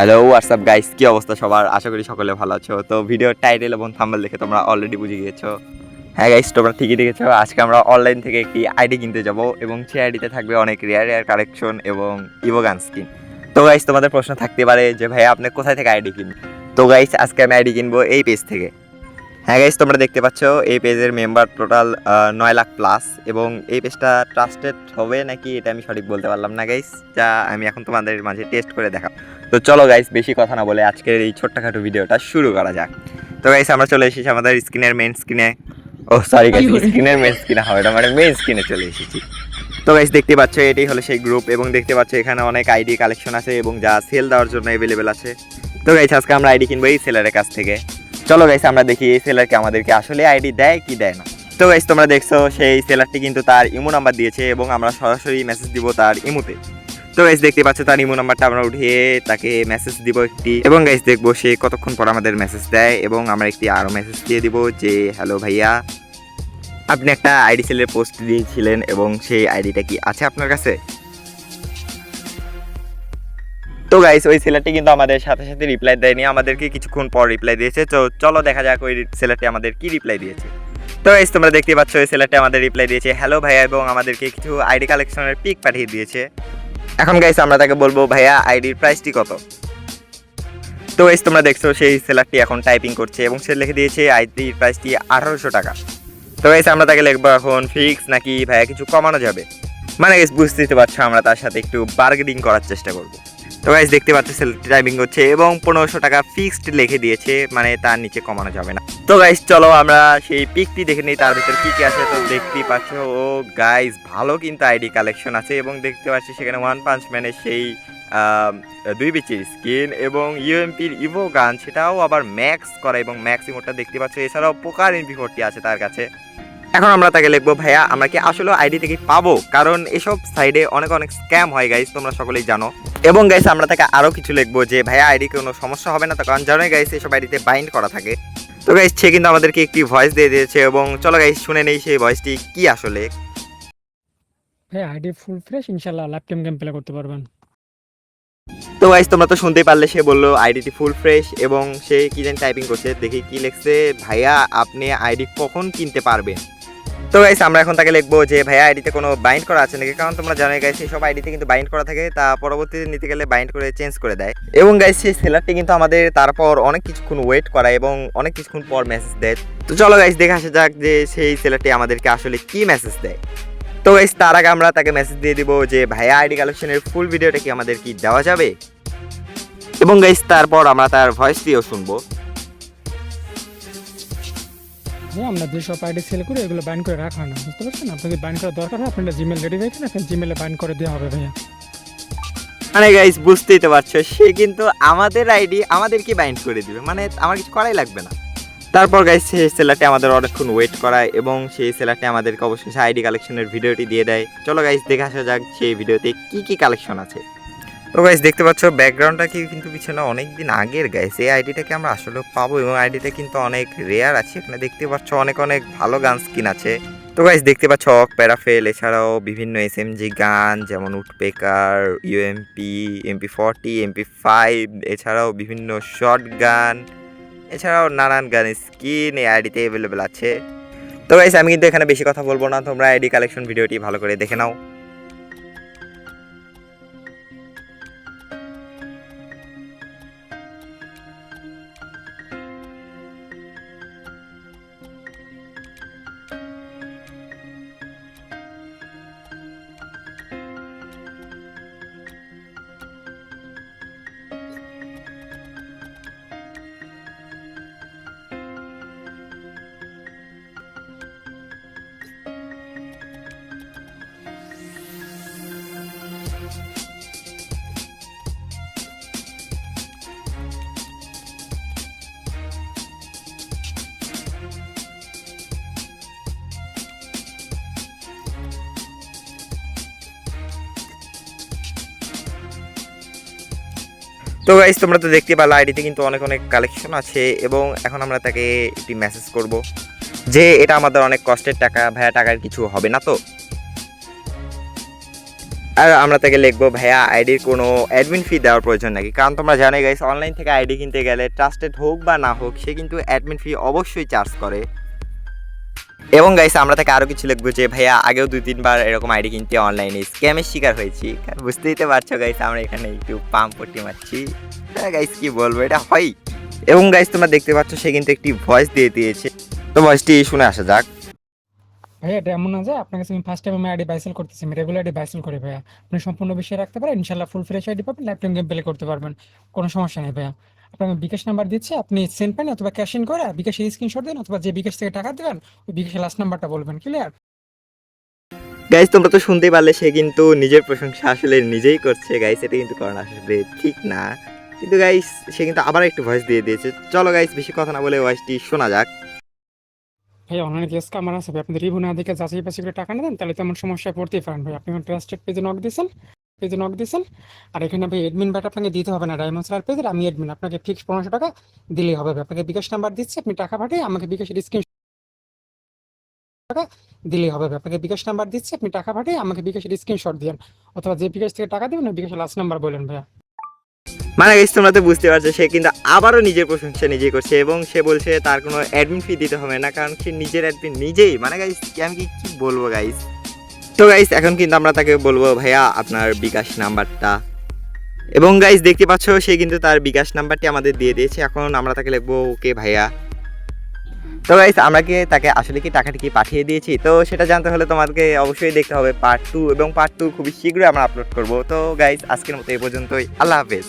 Hello WhatsApp guys, কি অবস্থা সবার? আশা করি সকলে ভালো আছো। তো ভিডিওর টাইটেল এবং থাম্বনেল দেখে তোমরা অলরেডি বুঝে গিয়েছো। হ্যাঁ গাইস, তোমরা ঠিকই দেখেছো। আজকে আমরা অনলাইন থেকে একটি আইডি কিনতে যাব এবং সেই আইডিতে থাকবে অনেক রেয়ার রেয়ার কালেকশন এবং ইভোগান স্কিন। তো গাইস, তোমাদের প্রশ্ন থাকতে পারে যে ভাই আপনি কোথায় থেকে আইডি কিনবেন? তো গাইস, আজকে আমি আইডি কিনবো এই পেজ থেকে। হ্যাঁ গাইস, তোমরা দেখতে পাচ্ছ এই পেজের মেম্বার টোটাল 9 লাখ প্লাস এবং এই পেজটা ট্রাস্টেড হবে নাকি এটা আমি সঠিক বলতে পারলাম না গাইস, যা আমি এখন তোমাদের মাঝে টেস্ট করে দেখাবো। তো চলো গাইস, বেশি কথা না বলে আজকের এই ছোট্টখাটো ভিডিওটা শুরু করা যাক। তো গাইস, আমরা চলে এসেছি আমাদের স্ক্রিনের মেন স্ক্রিনে। ও সরি গাইস, স্ক্রিনের মেন স্ক্রিনে হবে না, মানে মেন স্ক্রিনে চলে এসেছি। তো গাইস, দেখতে পাচ্ছ এটাই হলো সেই গ্রুপ এবং দেখতে পাচ্ছ এখানে অনেক আইডি কালেকশন আছে এবং যা সেল দেওয়ার জন্য অ্যাভেলেবেল আছে। তো গাইস, আজকে আমরা আইডি কিনবো এই সেলারের কাছ থেকে। চলো গাইস, আমরা দেখি এই সেলারকে আমাদেরকে আসলে আইডি দেয় কি দেয় না। তো গাইস, তোমরা দেখছো সেই সেলারটি কিন্তু তার ইমো নাম্বার দিয়েছে এবং আমরা সরাসরি মেসেজ দিব তার ইমোতে। তো গাইস, দেখতে পাচ্ছ তার ইমো নাম্বারটা আমরা উঠিয়ে তাকে মেসেজ দিব একটি এবং গাইস দেখবো সে কতক্ষণ পর আমাদের মেসেজ দেয় এবং আমরা একটি আরও মেসেজ দিয়ে দিব যে হ্যালো ভাইয়া, আপনি একটা আইডি সেলের পোস্ট দিয়েছিলেন এবং সেই আইডিটা কি আছে আপনার কাছে? তো গাইস, ওই সেলারটি কিন্তু আমাদের সাথে সাথে রিপ্লাই দেয়নি, আমাদেরকে কিছুক্ষণ পর রিপ্লাই দিয়েছে। তো চলো দেখা যাক ওই সেলারটি আমাদের কি রিপ্লাই দিয়েছে। তো গাইস, তোমরা দেখতে পাচ্ছ ওই সেলারটি আমাদের রিপ্লাই দিয়েছে হ্যালো ভাইয়া এবং আমাদেরকে কিছু আইডি কালেকশনের পিক পাঠিয়ে দিয়েছে। এখন গাইস, আমরা তাকে বলবো ভাইয়া আইডির প্রাইসটি কত। তো গাইস, তোমরা দেখছো সেই সেলারটি এখন টাইপিং করছে এবং সে লিখে দিয়েছে আইডির প্রাইসটি 1800 টাকা। তো গাইস, আমরা তাকে লিখবো এখন ফিক্স নাকি ভাইয়া কিছু কমানো যাবে। মানে গাইস, বুঝতে পারছো আমরা তার সাথে একটু বার্গেনিং করার চেষ্টা করব। তো গাইস, দেখতে পাচ্ছ সেলটি টাইপিং করছে এবং 1500 টাকা ফিক্সড লিখে দিয়েছে, মানে তার নিচে কমানো যাবে না। তো গাইস, চলো আমরা সেই পিকটি দেখে নিই তার ভিতর কি কি আছে। তো দেখতেই পাচ্ছ ও গাইস, ভালো কিন্তু আইডি কালেকশন আছে এবং দেখতে পাচ্ছি সেখানে ওয়ান পাঞ্চ ম্যানের সেই 2 বিচির স্কিন এবং ইউএমপির ইভো গান, সেটাও আবার ম্যাক্স করা এবং ম্যাক্স ইমোটটা দেখতে পাচ্ছ। এছাড়াও পোকার MP40 আছে তার কাছে। এখন আমরা তাকে লিখবো ভাইয়া আমরা কি আসলে আইডি থেকে পাবো, কারণ এসব সাইডে অনেক অনেক স্ক্যাম হয় গাইস, তোমরা সকলেই জানো। এবং গাইস, আমরা তাকে আরও কিছু লিখবো যে ভাইয়া আইডি কোনো সমস্যা হবে না তো, কারণ জানোই গাইস এসব আইডিতে বাইন্ড করা থাকে। তো গাইস, সে কিন্তু আমাদেরকে একটি ভয়েস দিয়ে দিয়েছে এবং চলো গাইস শুনে নেই সেই ভয়েসটি কি আসলে। ভাই আইডি ফুল ফ্রেশ, ইনশাল্লাহ লাইভ গেম প্লে করতে পারবেন। তো গাইস, তোমরা তো শুনতেই পারলে সে বললো আইডিটি ফুল ফ্রেশ এবং সে কি জানি টাইপিং করছে, দেখি কি লিখছে, ভাইয়া আপনি আইডি কখন কিনতে পারবেন। তো গাইস, আমরা এখন তাকে লিখবো যে ভাইয়া আইডিতে কোনো বাইন্ড করা আছে নাকি, কারণ তোমরা জানোই গাইস এইসব আইডিতে কিন্তু বাইন্ড করা থাকে, তা পরবর্তীতে নিতে গেলে বাইন্ড করে চেঞ্জ করে দেয়। এবং গাইস, সেই সেলারটি কিন্তু আমাদের তারপর অনেক কিছুক্ষণ ওয়েট করায় এবং অনেক কিছুক্ষণ পর মেসেজ দেয়। তো চলো গাইস, দেখে আসা যাক যে সেই সেলারটি আমাদেরকে আসলে কি মেসেজ দেয়। তো গাইস, তার আগে আমরা তাকে মেসেজ দিয়ে দিব যে ভাইয়া আইডি কালেকশনের ফুল ভিডিওটা কি আমাদের কি দেওয়া যাবে, এবং গাইস তারপর আমরা তার ভয়েসটিও শুনবো। হ্যাঁ, আমরা যেসব আইডি সেল করি এগুলো বাইন্ড করে রাখা হয় না, বুঝতে পারছেন? আপনাকে বাইন্ড করার দরকার হয় আপনার জিমেল রেডি রেখে আপনার জিমেলে বাইন্ড করে দেওয়া হবে ভাইয়া। মানে গাইস, বুঝতেই তো পারছো সে কিন্তু আমাদের আইডি আমাদেরকে বাইন্ড করে দিবে, মানে আমার কিছু করাই লাগবে না। তারপর গাইস, সেই সেলারটি আমাদের অনেকক্ষণ ওয়েট করায় এবং সেই সেলারটি আমাদেরকে অবশ্যই আইডি কালেকশনের ভিডিওটি দিয়ে দেয়। চলো গাইস, দেখে আসা যাক সেই ভিডিওতে কি কি কালেকশন আছে। তো গাইস, দেখতে পাচ্ছ ব্যাকগ্রাউন্ডটা কি কিন্তু পিছনে অনেক দিন আগের গাইস, এই আইডিটাকে আমরা আসলে পাবো এবং আইডিটা কিন্তু অনেক রেয়ার আছে। এখানে দেখতে পাচ্ছ অনেক অনেক ভালো গান স্কিন আছে। তো গাইস, দেখতে পাচ্ছ অক প্যারাফেল, এছাড়াও বিভিন্ন SMG গান যেমন উডপেকার, ইউএমপি, MP40, MP5, এছাড়াও বিভিন্ন শর্ট গান, এছাড়াও নানান গান স্কিন এই আইডিতে অ্যাভেলেবেল আছে। তো গাইস, আমি কিন্তু এখানে বেশি কথা বলবো না, তোমরা আইডি কালেকশন ভিডিওটি ভালো করে দেখে নাও। তো গাইস, তোমরা তো দেখতে পারলে আইডিতে কিন্তু অনেক অনেক কালেকশন আছে এবং এখন আমরা তাকে একটি মেসেজ করব যে এটা আমাদের অনেক কষ্টের টাকা, ভাইয়া টাকার কিছু হবে না তো। আর আমরা তাকে লিখবো ভাইয়া আইডির কোনো অ্যাডমিন ফি দেওয়ার প্রয়োজন নাকি, কারণ তোমরা জানোই গাইস অনলাইন থেকে আইডি কিনতে গেলে ট্রাস্টেড হোক বা না হোক সে কিন্তু অ্যাডমিন ফি অবশ্যই চার্জ করে। এবং গাইস আমরা তাকে আরও কিছু লিখবো যে ভাইয়া আগেও 2-3 বার এরকম আইডি কিনতে অনলাইনে স্ক্যামের শিকার হয়েছি, কারণ বুঝতেই তো পারছো গাইস আমরা এখানে একটু পাম্প পট্টি মারছি। হ্যাঁ গাইস কি বলবো, এটা হয়। এবং গাইস তোমরা দেখতে পাচ্ছ সে কিন্তু একটি ভয়েস দিয়ে দিয়েছে, তো ভয়েসটি শুনে আসা যাক। ভাইয়া এটা এমন না যে আপনার কাছে আমি ফার্স্ট টাইম আমি আইডি বাইসেল করতেছি, আমি রেগুলার আইডি বাইসেল করি ভাইয়া। আপনি সম্পূর্ণ বিষয় রাখতে পারেন, ইনশাল্লাহ ফুল ফ্রেশ আইডি পাবেন, লাইফ টাইম গেম প্লে করতে পারবেন, কোনো সমস্যা নেই ভাইয়া। আপনার বিকাশ নাম্বার দিচ্ছে, আপনি সেন্ড পেন অথবা ক্যাশ ইন করে বিকাশের স্ক্রিনশট দিন, অথবা যে বিকাশ থেকে টাকা দেবেন ওই বিকাশের লাস্ট নাম্বারটা বলবেন, ক্লিয়ার? গাইস তোমরা তো শুনতেই পারলে সে কিন্তু নিজের প্রশংসা আসলে নিজেই করছে গাইস, এটা কিন্তু করানো আসলে ঠিক না। কিন্তু গাইস সে কিন্তু আবার একটু ভয়েস দিয়ে দিয়েছে। চলো গাইস বেশি কথা না বলে ভয়েসটি শোনা যাক। ভাই অনলাইনে যে স্ক্যামার আছে ভাই, আপনি রিভিউ না দেখে যাচাই বাছাই করে টাকা না দেন তাহলে তেমন সমস্যায় পড়তেই পারেন ভাই। আপনি ট্রাস্টেড পেজে নক দিয়েছেন, আর এখানে ভাই এডমিন ব্যাট আপনাকে দিতে হবে না, ডায়মন্ড স্টার পেজের আমি এডমিন, আপনাকে ফিক্স 1500 টাকা দিলেই হবে ভাই। আপনাকে বিকাশ নাম্বার দিচ্ছে, আপনি টাকা পাঠিয়ে আমাকে বিকাশের স্ক্রিন টাকা দিলেই হবে ভাই। আপনাকে বিকাশ নাম্বার দিচ্ছে, আপনি টাকা পাঠিয়ে আমাকে বিকাশের স্ক্রিনশট দিন, অথবা যে বিকাশ থেকে টাকা দেবেন ওই বিকাশের লাস্ট নাম্বার বলেন ভাইয়া। মানে গাইস তোমরা তো বুঝতে পারছো সে কিন্তু আবারও নিজের প্রশংসা নিজেই করছে, এবং সে বলছে তার কোনো অ্যাডমিন ফি দিতে হবে না, কারণ সে নিজের অ্যাডমিন নিজেই। মানে গাইস আমি কি বলবো গাইস। তো গাইস এখন কিন্তু আমরা তাকে বলবো ভাইয়া আপনার বিকাশ নাম্বারটা, এবং গাইস দেখতে পাচ্ছ সে কিন্তু তার বিকাশ নাম্বারটি আমাদের দিয়ে দিয়েছে। এখন আমরা তাকে লিখবো ওকে ভাইয়া। তো গাইস আমরা কি তাকে আসলে কি টাকাটি কি পাঠিয়ে দিয়েছি, তো সেটা জানতে হলে তোমাদেরকে অবশ্যই দেখতে হবে পার্ট 2, এবং পার্ট 2 খুবই শীঘ্রই আমরা আপলোড করব। তো গাইস আজকের মতো এই পর্যন্তই, আল্লাহ হাফেজ।